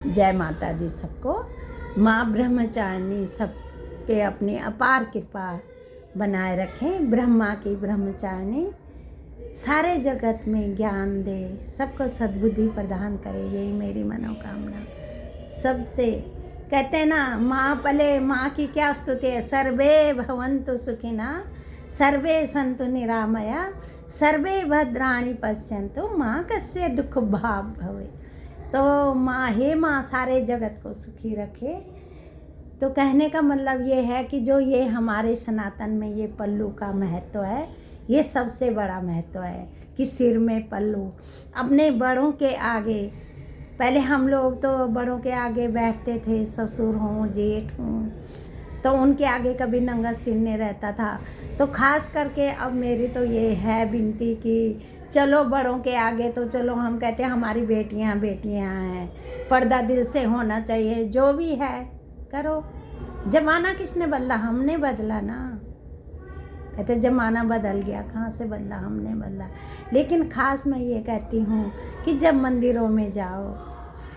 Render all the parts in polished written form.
जय माता दी सबको। माँ ब्रह्मचारिणी सब पे अपनी अपार कृपा बनाए रखें। ब्रह्मा की ब्रह्मचारिणी सारे जगत में ज्ञान दे, सबको सद्बुद्धि प्रदान करे, यही मेरी मनोकामना। सबसे कहते हैं ना, माँ पले माँ की क्या स्तुति है। सर्वे भवन्तु सुखिनः, सर्वे सन्तु निरामया, सर्वे भद्राणि पश्यन्तु, माँ कस्य दुख भाग भवे। तो माँ, हे माँ सारे जगत को सुखी रखे। तो कहने का मतलब ये है कि जो ये हमारे सनातन में ये पल्लू का महत्व है, ये सबसे बड़ा महत्व है कि सिर में पल्लू। अपने बड़ों के आगे, पहले हम लोग तो बड़ों के आगे बैठते थे, ससुर हों जेठ हों, तो उनके आगे कभी नंगा सिर नहीं रहता था। तो खास करके अब मेरी तो ये है विनती कि चलो बड़ों के आगे तो चलो, हम कहते हैं हमारी बेटियां हैं, पर्दा दिल से होना चाहिए। जो भी है करो। ज़माना किसने बदला? हमने बदला ना। कहते ज़माना बदल गया, कहाँ से बदला? हमने बदला। लेकिन ख़ास मैं ये कहती हूँ कि जब मंदिरों में जाओ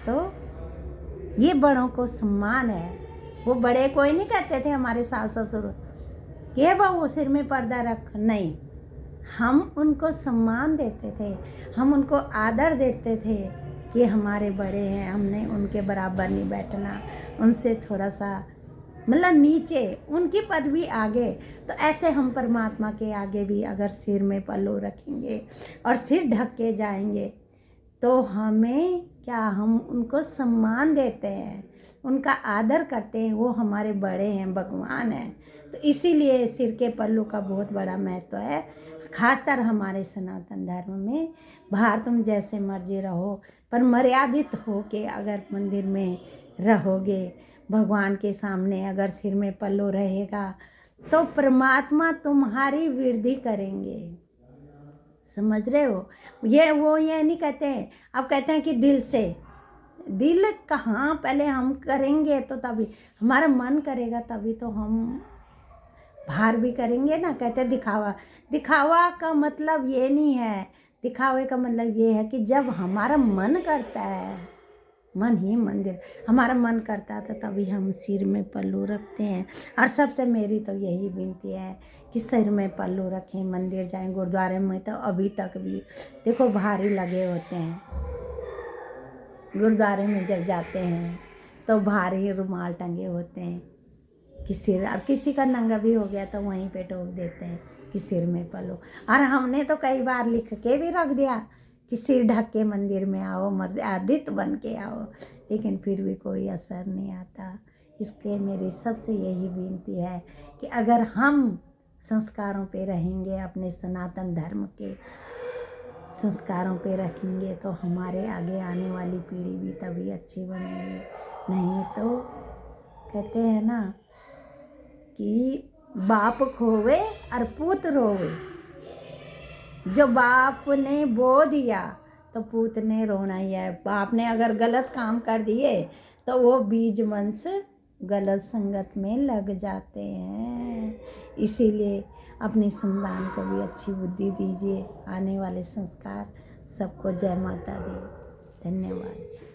तो ये बड़ों को सम्मान है। वो बड़े कोई नहीं कहते थे हमारे सास ससुर ये बहू सिर में पर्दा रख, नहीं, हम उनको सम्मान देते थे, हम उनको आदर देते थे कि हमारे बड़े हैं, हमने उनके बराबर नहीं बैठना, उनसे थोड़ा सा मतलब नीचे, उनकी पदवी आगे। तो ऐसे हम परमात्मा के आगे भी अगर सिर में पल्लू रखेंगे और सिर ढक के जाएंगे तो हमें क्या, हम उनको सम्मान देते हैं, उनका आदर करते हैं। वो हमारे बड़े हैं, भगवान हैं। तो इसीलिए सिर के पल्लू का बहुत बड़ा महत्व है, खासकर हमारे सनातन धर्म में। बाहर तुम जैसे मर्जी रहो, पर मर्यादित हो के अगर मंदिर में रहोगे, भगवान के सामने अगर सिर में पल्लू रहेगा तो परमात्मा तुम्हारी वृद्धि करेंगे। समझ रहे हो? ये नहीं कहते हैं, अब कहते हैं कि दिल से। दिल कहाँ, पहले हम करेंगे तो तभी हमारा मन करेगा, तभी तो हम बाहर भी करेंगे ना। कहते दिखावा का मतलब ये नहीं है। दिखावे का मतलब ये है कि जब हमारा मन करता है, मन ही मंदिर, हमारा मन करता था तभी हम सिर में पल्लू रखते हैं। और सबसे मेरी तो यही विनती है कि सिर में पल्लू रखें, मंदिर जाएं। गुरुद्वारे में तो अभी तक भी देखो भारी लगे होते हैं। गुरुद्वारे में जब जाते हैं तो भारी रुमाल टंगे होते हैं कि सिर, और किसी का नंगा भी हो गया तो वहीं पे टोक देते हैं कि सिर में पल्लू। और हमने तो कई बार लिख के भी रख दिया कि सिर ढक के मंदिर में आओ, मर्यादित बन के आओ, लेकिन फिर भी कोई असर नहीं आता। इसलिए मेरी सबसे यही विनती है कि अगर हम संस्कारों पे रहेंगे, अपने सनातन धर्म के संस्कारों पे रखेंगे, तो हमारे आगे आने वाली पीढ़ी भी तभी अच्छी बनेगी। नहीं तो कहते हैं ना कि बाप खोवे और पूत रोवे। जो बाप ने बो दिया तो पूत ने रोना ही है। बाप ने अगर गलत काम कर दिए तो वो बीज वंश गलत संगत में लग जाते हैं। इसीलिए अपनी संतान को भी अच्छी बुद्धि दीजिए, आने वाले संस्कार सबको। जय माता दी। धन्यवाद जी।